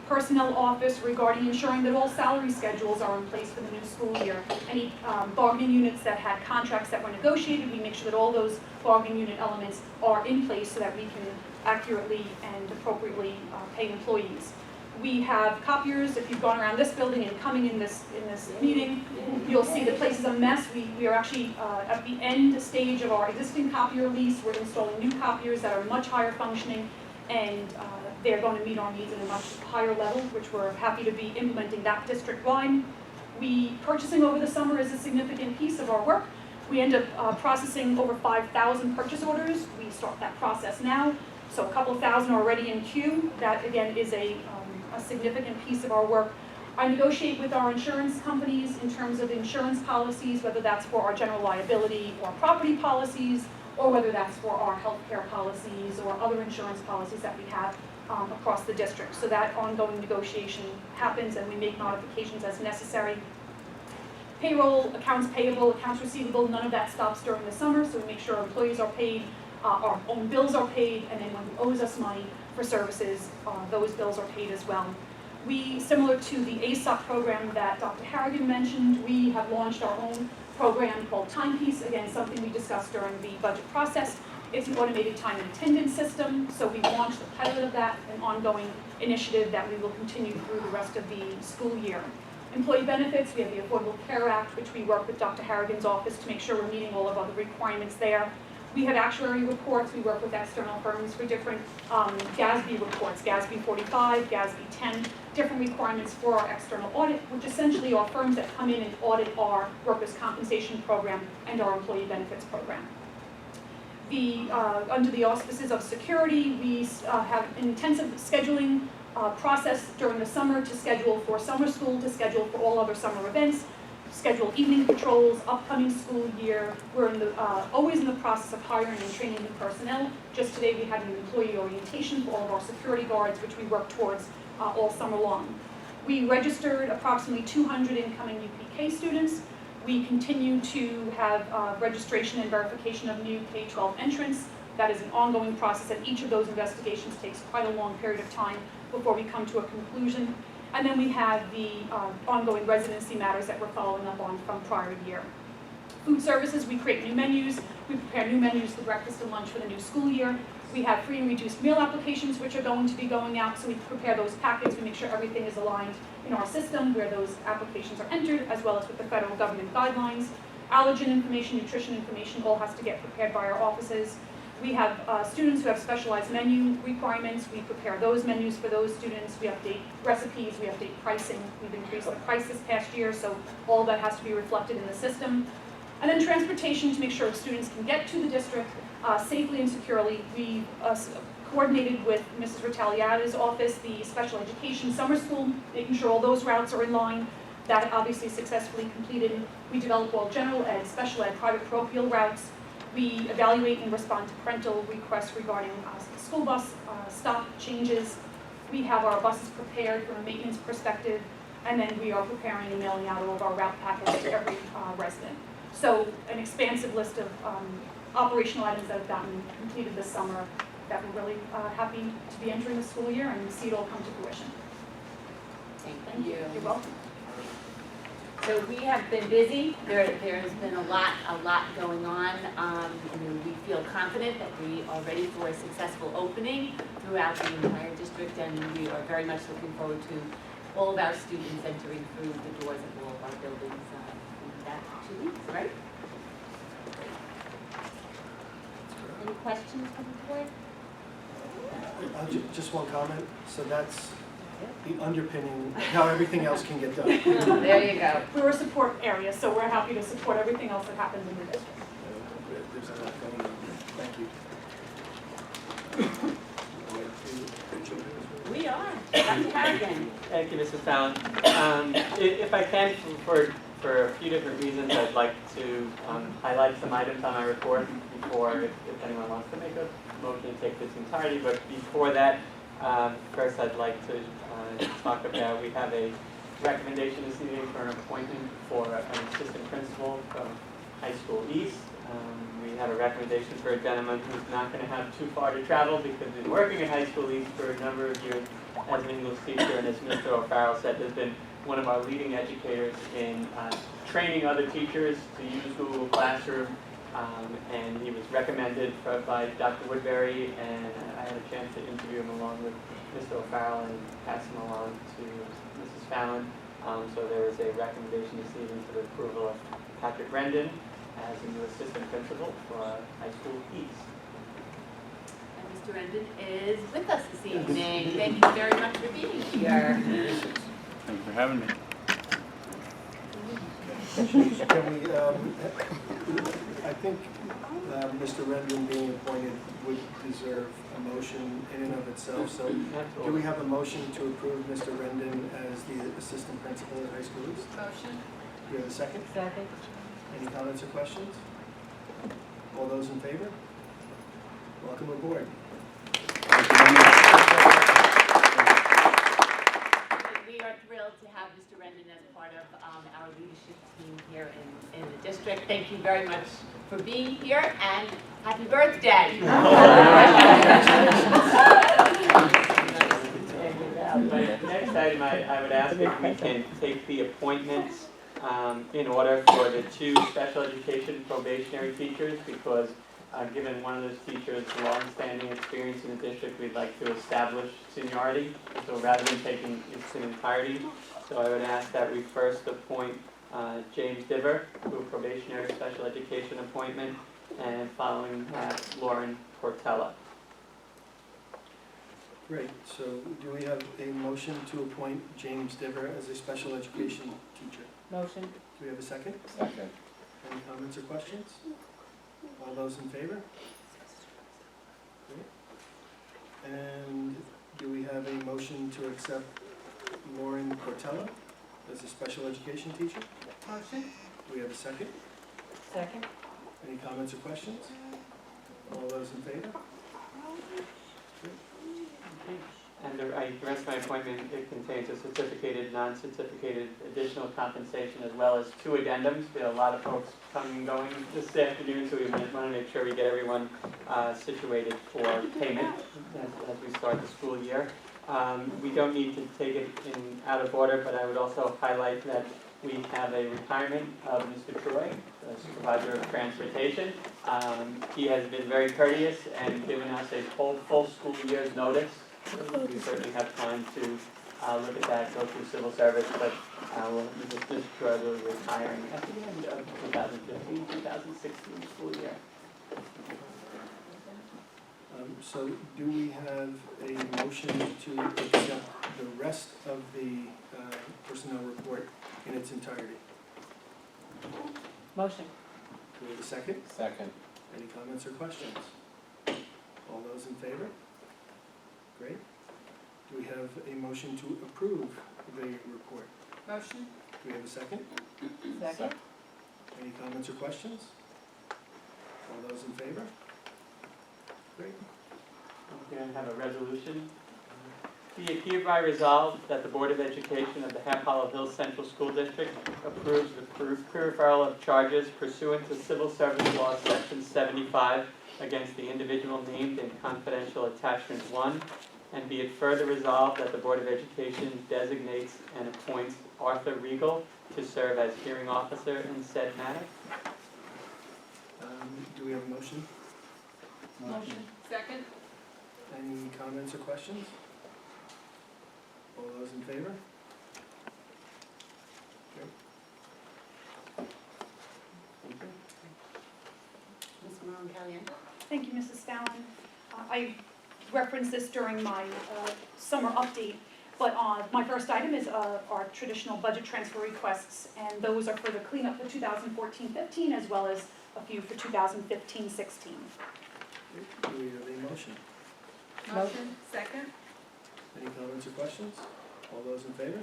personnel office regarding ensuring that all salary schedules are in place for the new school year. Any bargaining units that had contracts that were negotiated, we make sure that all those bargaining unit elements are in place so that we can accurately and appropriately pay employees. We have copiers. If you've gone around this building and coming in this meeting, you'll see the place is a mess. We are actually at the end stage of our existing copier lease. We're installing new copiers that are much higher functioning, and they're going to meet our needs at a much higher level, which we're happy to be implementing that district-wide. Purchasing over the summer is a significant piece of our work. We end up processing over 5,000 purchase orders. We start that process now. So a couple of thousand are already in queue. That, again, is a significant piece of our work. I negotiate with our insurance companies in terms of insurance policies, whether that's for our general liability or property policies, or whether that's for our healthcare policies or other insurance policies that we have across the district. So that ongoing negotiation happens, and we make modifications as necessary. Payroll, accounts payable, accounts receivable, none of that stops during the summer, so we make sure our employees are paid, our own bills are paid, and then when he owes us money for services, those bills are paid as well. We, similar to the ASOP program that Dr. Harrigan mentioned, we have launched our own program called Timepiece, again, something we discussed during the budget process. It's an automated time and attendance system, so we've launched the pilot of that, an ongoing initiative that we will continue through the rest of the school year. Employee benefits, we have the Affordable Care Act, which we work with Dr. Harrigan's office to make sure we're meeting all of the requirements there. We have actuary reports. We work with external firms for different GASB reports, GASB 45, GASB 10, different requirements for our external audit, which essentially are firms that come in and audit our workers' compensation program and our employee benefits program. Under the auspices of security, we have an intensive scheduling process during the summer to schedule for summer school, to schedule for all other summer events, schedule evening patrols, upcoming school year. We're always in the process of hiring and training new personnel. Just today we had an employee orientation for all of our security guards, which we work towards all summer long. We registered approximately 200 incoming UPK students. We continue to have registration and verification of new K-12 entrants. That is an ongoing process, and each of those investigations takes quite a long period of time before we come to a conclusion. And then we have the ongoing residency matters that we're following up on from prior year. Food services, we create new menus. We prepare new menus for breakfast and lunch for the new school year. We have free and reduced meal applications, which are going to be going out, so we prepare those packets. We make sure everything is aligned in our system where those applications are entered, as well as with the federal government guidelines. Allergen information, nutrition information, all has to get prepared by our offices. We have students who have specialized menu requirements. We prepare those menus for those students. We update recipes. We update pricing. We've increased the price this past year, so all of that has to be reflected in the system. And then transportation to make sure students can get to the district safely and securely. We coordinated with Mrs. Retaliata's office, the special education summer school, making sure all those routes are in line. That obviously successfully completed. We develop all general ed, special ed, private parochial routes. We evaluate and respond to parental requests regarding school bus stop changes. We have our buses prepared from a maintenance perspective, and then we are preparing and mailing out all of our route packets to every resident. So an expansive list of operational items that have gotten completed this summer that we're really happy to be entering the school year and see it all come to fruition. Thank you. You're welcome. So we have been busy. There has been a lot going on. We feel confident that we are ready for a successful opening throughout the entire district, and we are very much looking forward to all of our students entering through the doors of all of our buildings in that 2 weeks, right? Any questions from the board? Just one comment. So that's the underpinning, how everything else can get done. There you go. We're a support area, so we're happy to support everything else that happens in the district. There's a lot going on. Thank you. We are. Dr. Harrigan. Thank you, Mrs. Fallon. If I can, for a few different reasons, I'd like to highlight some items on my report before, if anyone wants to make a motion to take this entirety. But before that, first I'd like to talk about, we have a recommendation this evening for an appointment for an assistant principal from High School East. We have a recommendation for a gentleman who's not going to have too far to travel because he's been working at High School East for a number of years as an English teacher, and as Mr. O'Farrell said, has been one of our leading educators in training other teachers to use Google Classroom. And he was recommended by Dr. Woodbury, and I had a chance to interview him along with Mr. O'Farrell and pass him along to Mrs. Fallon. So there is a recommendation this evening for the approval of Patrick Rendon as a new assistant principal for high school East. And Mr. Rendon is with us this evening. Thank you very much for being here. Thanks for having me. Can we, I think Mr. Rendon being appointed would deserve a motion in and of itself. So do we have a motion to approve Mr. Rendon as the assistant principal at High School East? Motion. Do we have a second? Second. Any comments or questions? All those in favor? Welcome aboard. We are thrilled to have Mr. Rendon as part of our leadership team here in the district. Thank you very much for being here, and happy birthday. Next item, I would ask if we can take the appointments in order for the two special education probationary teachers, because given one of those teachers' long-standing experience in the district, we'd like to establish seniority. So rather than taking its entirety, so I would ask that we first appoint James Diver to a probationary special education appointment, and following that, Lauren Portella. Great. So do we have a motion to appoint James Diver as a special education teacher? Motion. Do we have a second? Second. Any comments or questions? All those in favor? Great. And do we have a motion to accept Lauren Portella as a special education teacher? Motion. Do we have a second? Second. Any comments or questions? All those in favor? And the rest of my appointment, it contains a certificated, non-certificated additional compensation, as well as two addendums. We have a lot of folks coming and going this afternoon, so we want to make sure we get everyone situated for payment as we start the school year. We don't need to take it in out of order, but I would also highlight that we have a retirement of Mr. Troy, the supervisor of transportation. He has been very courteous and given us a full school year's notice. We certainly have time to look at that, go through civil service, but Mr. Troy will be retiring at the end of 2015-2016 school year. So do we have a motion to accept the rest of the personnel report in its entirety? Motion. Do we have a second? Second. Any comments or questions? All those in favor? Great. Do we have a motion to approve the report? Motion. Do we have a second? Second. Any comments or questions? All those in favor? Great. We're going to have a resolution. Be it hereby resolved that the Board of Education of the Half Hollow Hills Central School District approves the pre-referral of charges pursuant to Civil Service Law Section 75 against the individual named in confidential attachment 1, and be it further resolved that the Board of Education designates and appoints Arthur Regal to serve as hearing officer in said matter. Do we have a motion? Motion. Second. Any comments or questions? All those in favor? Great. Ms. Marone-Caliendo. Thank you, Mrs. Fallon. I referenced this during my summer update, but my first item is our traditional budget transfer requests, and those are for the cleanup for 2014-15 as well as a few for 2015-16. Do we have a motion? Motion. Second. Any comments or questions? All those in favor?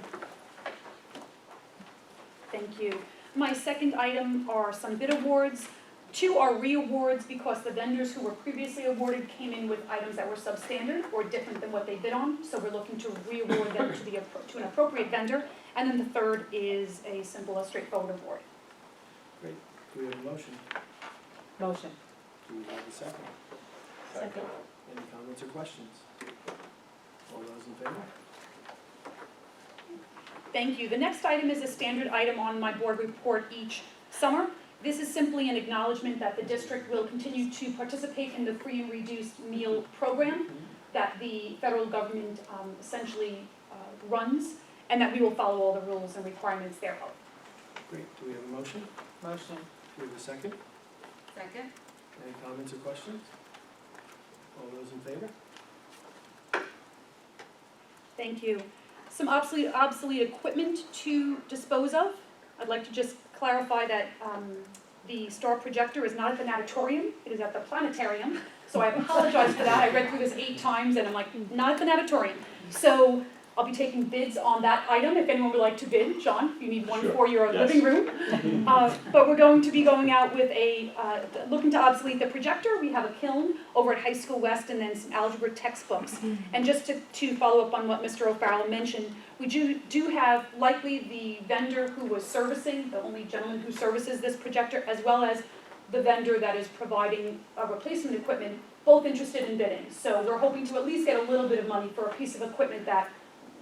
Thank you. My second item are some bid awards. Two are re-awards because the vendors who were previously awarded came in with items that were substandard or different than what they bid on, so we're looking to re-award them to an appropriate vendor. And then the third is a simple, straightforward award. Great. Do we have a motion? Motion. Do we have a second? Second. Any comments or questions? All those in favor? Thank you. The next item is a standard item on my board report each summer. This is simply an acknowledgement that the district will continue to participate in the free and reduced meal program that the federal government essentially runs, and that we will follow all the rules and requirements thereof. Great, do we have a motion? Motion. Do we have a second? Second. Any comments or questions? All those in favor? Thank you. Some obsolete equipment to dispose of. I'd like to just clarify that the star projector is not at the natatorium, it is at the planetarium. So I apologize for that. I read through this 8 times and I'm like, not at the natatorium. So I'll be taking bids on that item if anyone would like to bid. John, if you need one Sure. for your Yes. living room. But we're going to be going out with looking to obsolete the projector. We have a kiln over at High School West and then some algebra textbooks. And just to follow up on what Mr. O'Farrell mentioned, we do have likely the vendor who was servicing, the only gentleman who services this projector, as well as the vendor that is providing replacement equipment, both interested in bidding. So we're hoping to at least get a little bit of money for a piece of equipment that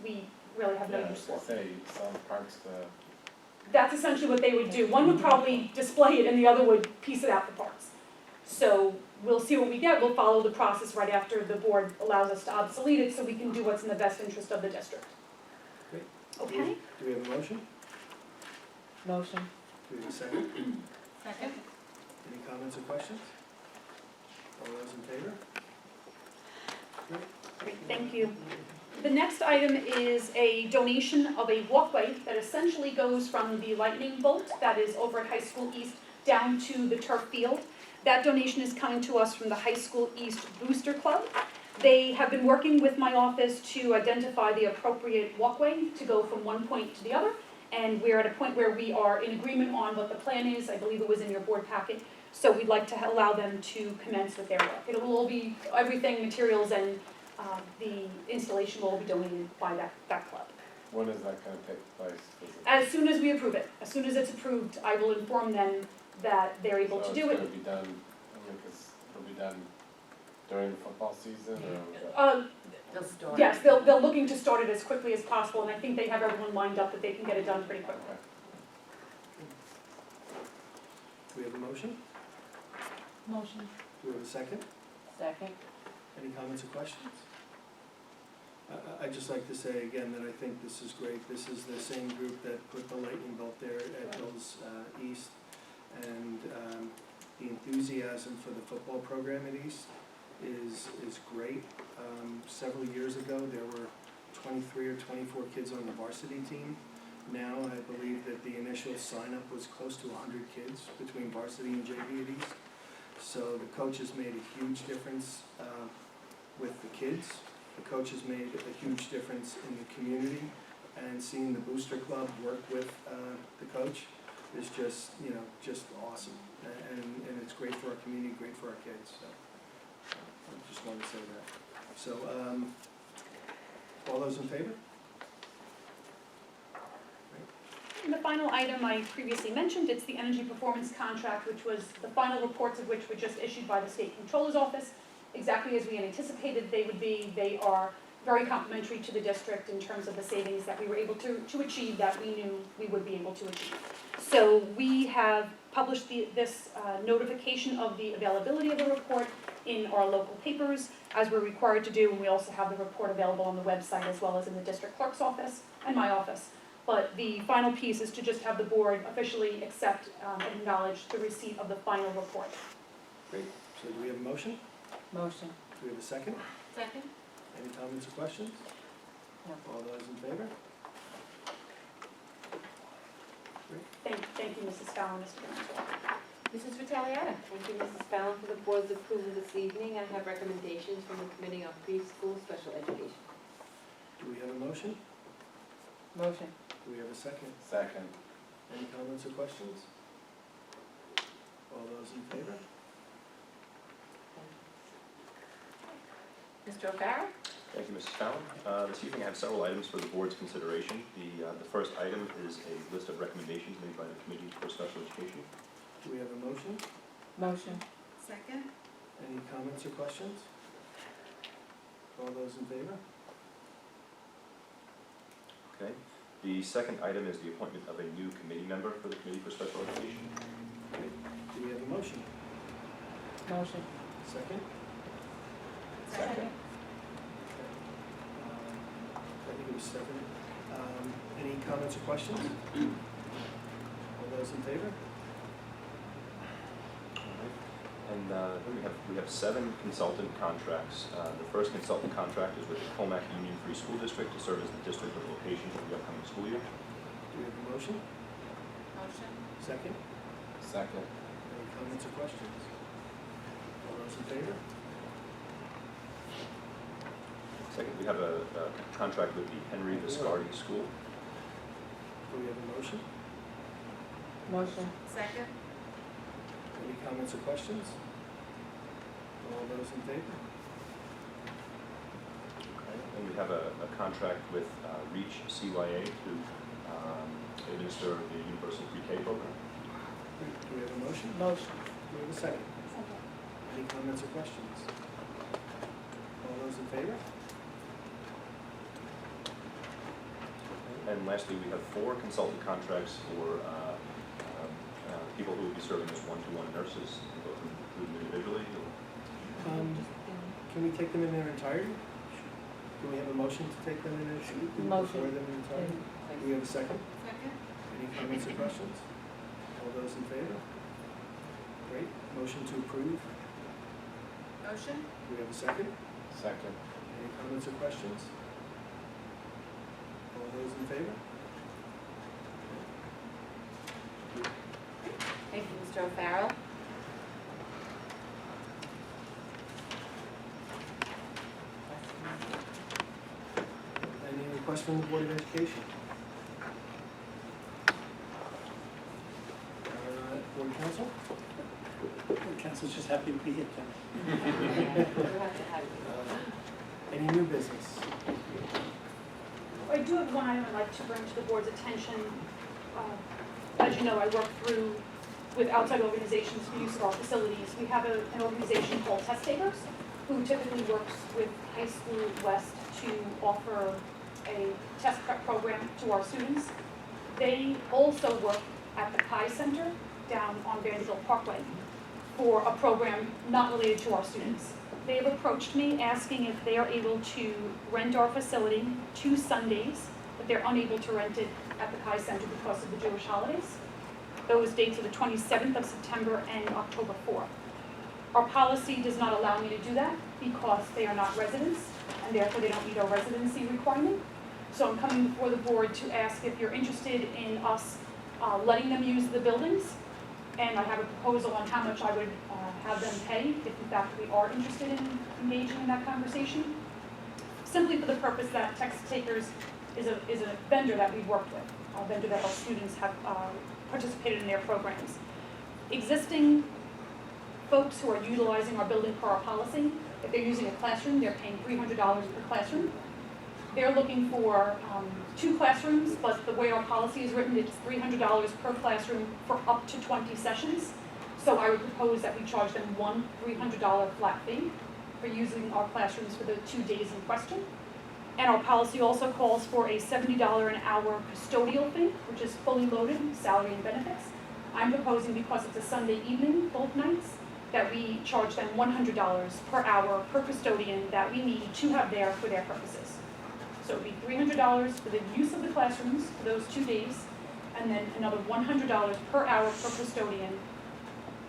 we really have no use for. Say, some parks, That's essentially what they would do. One would probably display it and the other would piece it out for parts. So we'll see what we get. We'll follow the process right after the board allows us to obsolete it so we can do what's in the best interest of the district. Great. Okay? Do we have a motion? Motion. Do we have a second? Second. Any comments or questions? All those in favor? Great, thank you. The next item is a donation of a walkway that essentially goes from the lightning bolt that is over at High School East down to the turf field. That donation is coming to us from the High School East Booster Club. They have been working with my office to identify the appropriate walkway to go from one point to the other. And we're at a point where we are in agreement on what the plan is. I believe it was in your board packet. So we'd like to allow them to commence with their work. It will all be, everything, materials and the installation will all be donated by that club. when is that gonna take place? As soon as we approve it, as soon as it's approved, I will inform them that they're able to do So it's it. gonna be done, I mean, 'cause it'll be done during the football season, or? They'll start. Yes, they're looking to start it as quickly as possible, and I think they have everyone lined up that they can get it done pretty quickly. Do we have a motion? Motion. Do we have a second? Second. Any comments or questions? I'd just like to say again that I think this is great. This is the same group that put the lightning bolt there at Hills East. And the enthusiasm for the football program at East is great. Several years ago, there were 23 or 24 kids on the varsity team. Now, I believe that the initial sign-up was close to 100 kids between varsity and JV at East. So the coaches made a huge difference with the kids. The coaches made a huge difference in the community, and seeing the Booster Club work with the coach is just, just awesome. And it's great for our community, great for our kids, so I just wanted to say that. So, all those in favor? And the final item I previously mentioned, it's the energy performance contract, which was the final reports of which were just issued by the State Controller's Office, exactly as we had anticipated they would be. They are very complementary to the district in terms of the savings that we were able to achieve that we knew we would be able to achieve. So we have published this notification of the availability of the report in our local papers, as we're required to do, and we also have the report available on the website as well as in the district clerk's office and my office. But the final piece is to just have the board officially accept and acknowledge the receipt of the final report. Great. So do we have a motion? Motion. Do we have a second? Second? Any comments or questions? No. All those in favor? Thank you, Mrs. Fallon, Mr. Director. Mrs. Vitaleata? Thank you, Mrs. Fallon, for the board's approval this evening. I have recommendations from the Committee on Preschool Special Education. Do we have a motion? Motion. Do we have a second? Second. Any comments or questions? All those in favor? Mr. O'Farrell? Thank you, Mrs. Fallon. This evening I have several items for the board's consideration. The first item is a list of recommendations made by the Committee for Special Education. Do we have a motion? Motion. Second. Any comments or questions? All those in favor? Okay. The second item is the appointment of a new committee member for the Committee for Special Education. Do we have a motion? Motion. Second? Second. I think it was second. Any comments or questions? All those in favor? And then we have 7 consultant contracts. The first consultant contract is with the Comac Union Free School District to serve as the district of location for the upcoming school year. Do we have a motion? Motion. Second? Second. Any comments or questions? All those in favor? Second, we have a contract with the Henry Viscardi School. Do we have a motion? Motion. Second. Any comments or questions? All those in favor? And we have a contract with REACH CYA to administer the universal pre-K program. Do we have a motion? Motion. Do we have a second? Any comments or questions? All those in favor? And lastly, we have 4 consultant contracts for people who will be serving as one-to-one nurses, both include them individually. Can we take them in their entirety? Do we have a motion to take them in their entirety? Motion. For them in entirety? Do we have a second? Second. Any comments or questions? All those in favor? Great. Motion to approve. Motion. Do we have a second? Second. Any comments or questions? All those in favor? Thank you, Mr. O'Farrell. Any requests from the Board of Education? Board of Council? The council's just happy to be here tonight. We'll have to have you. Any new business? I do have one item I'd like to bring to the board's attention. As you know, I work with outside organizations for use of our facilities. We have an organization called Test Takers, who typically works with High School West to offer a test prep program to our students. They also work at the Chi Center down on Vanderbilt Parkway for a program not related to our students. They have approached me asking if they are able to rent our facility 2 Sundays, but they're unable to rent it at the Chi Center because of the Jewish holidays. Those dates are the 27th of September and October 4th. Our policy does not allow me to do that because they are not residents, and therefore they don't meet our residency requirement. So I'm coming before the board to ask if you're interested in us letting them use the buildings. And I have a proposal on how much I would have them pay if in fact we are interested in engaging in that conversation. Simply for the purpose that Test Takers is a vendor that we've worked with, a vendor that our students have participated in their programs. Existing folks who are utilizing our building per our policy, if they're using a classroom, they're paying $300 per classroom. They're looking for 2 classrooms, but the way our policy is written, it's $300 per classroom for up to 20 sessions. So I would propose that we charge them one $300 flat fee for using our classrooms for the 2 days in question. And our policy also calls for a $70 an hour custodial fee, which is fully loaded, salary and benefits. I'm proposing, because it's a Sunday evening, both nights, that we charge them $100 per hour per custodian that we need to have there for their purposes. So it would be $300 for the use of the classrooms for those 2 days, and then another $100 per hour per custodian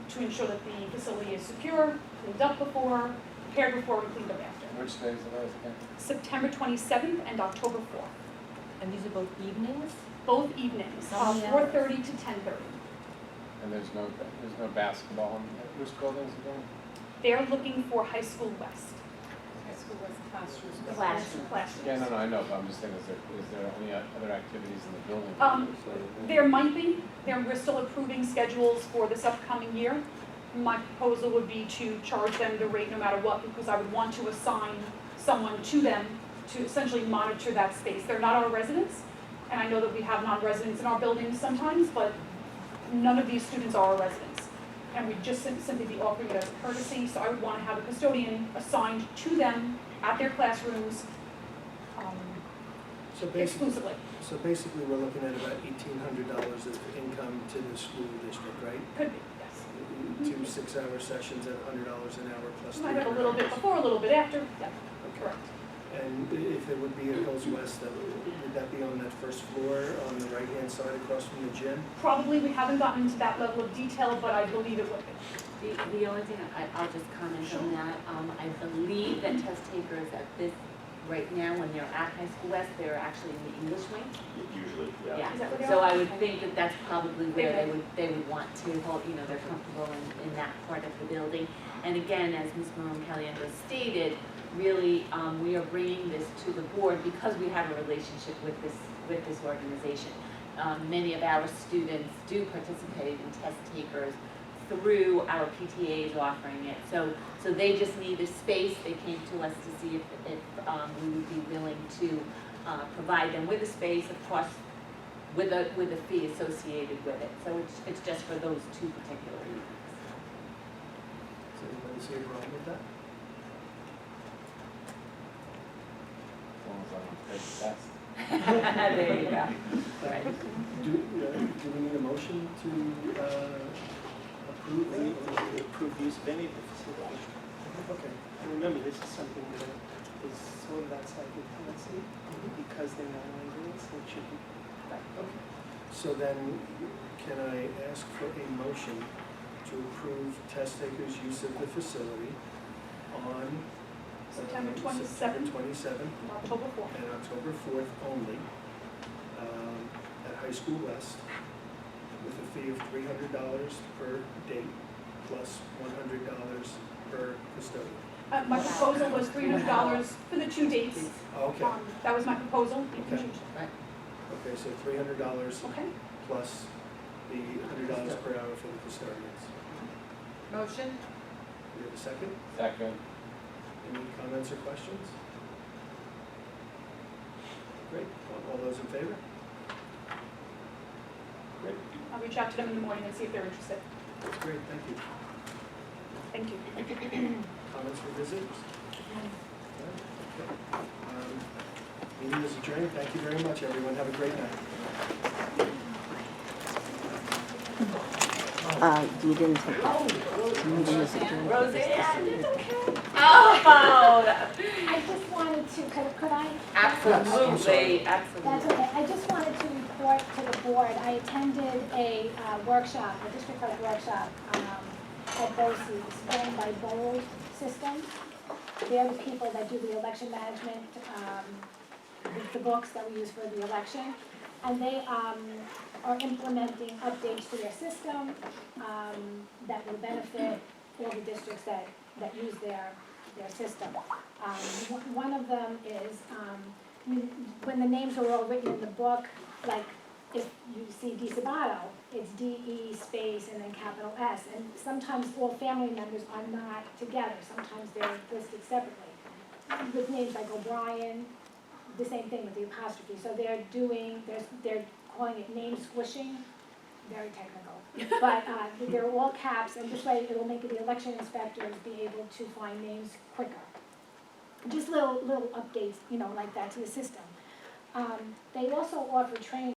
to ensure that the facility is secure, cleaned up before, prepared before, and cleaned up after. Which days are those again? September 27th and October 4th. And these are both evenings? Both evenings, How many hours? 4:30 to 10:30. And there's no basketball in which buildings again? They're looking for High School West. High School West classrooms. Classrooms. Yeah, no, I know, but I'm just saying, is there any other activities in the building? There might be. We're still approving schedules for this upcoming year. My proposal would be to charge them the rate no matter what, because I would want to assign someone to them to essentially monitor that space. They're not our residents, and I know that we have non-residents in our buildings sometimes, but none of these students are our residents. And we'd just simply be offering it as a courtesy, so I would want to have a custodian assigned to them at their classrooms So basically, exclusively. So basically, we're looking at about $1,800 of income to the school district, right? Could be, yes. 2 6-hour sessions at $100 an hour plus Might have a little bit $300. before, a little bit after, yeah, correct. And if it would be at Hills West, would that be on that first floor on the right-hand side across from the gym? Probably, we haven't gotten into that level of detail, but I believe it would be. The only thing, I'll just comment on that, I believe that test takers at this, right now, when they're at High School West, they're actually in the English wing. Usually, yeah. Yeah, Is that where they so are? I would think that that's probably where they would want to hold, you know, they're comfortable in that part of the building. And again, as Ms. Marone-Caliendo stated, really, we are bringing this to the board because we have a relationship with this organization. Many of our students do participate in test takers through our PTAs offering it. So they just need a space. They came to us to see if we would be willing to provide them with a space, of course, with a fee associated with it. So it's just for those two particular reasons. Does anybody see a problem with that? As long as I don't take the test. There you go. Right. Do we need a motion to approve We that? need to approve the use of any of the facilities. Okay. And remember, this is something that is sort of outside the policy, because they're not only so it should be. Okay. So then, can I ask for a motion to approve test takers' use of the facility on September September 27th, 27th October 4th. and October 4th only at High School West with a fee of $300 per date plus $100 per custodian. My proposal was $300 for the 2 dates. Okay, That was my proposal. You can Okay. change that. okay, so $300 Okay. plus the $100 per hour for the custodians. Motion? We have a second? Second. Any comments or questions? Great, all those in favor? Great, I'll reach out to them in the morning and see if they're interested. that's great, thank you. Thank you. Comments for visitors? Okay. Meeting is adjourned, thank you very much, everyone, have a great night. You didn't take it. Meeting is adjourned. Roseanne, it's okay. Oh, I just wanted to, could I? absolutely, That's absolutely. okay. I just wanted to report to the board. I attended a workshop, a district clerk workshop at BOCES, run by Bold Systems. They're the people that do the election management, the books that we use for the election. And they are implementing updates to their system that will benefit all the districts that use their system. One of them is, when the names are all written in the book, like if you see D. Sabato, it's D-E space and then capital S. And sometimes all family members are not together. Sometimes they're listed separately. With names like O'Brien, the same thing with the apostrophe. So they're calling it name squishing, very technical. But they're all caps, and this way it will make the election inspectors be able to find names quicker. Just little updates, like that to the system. They also offer training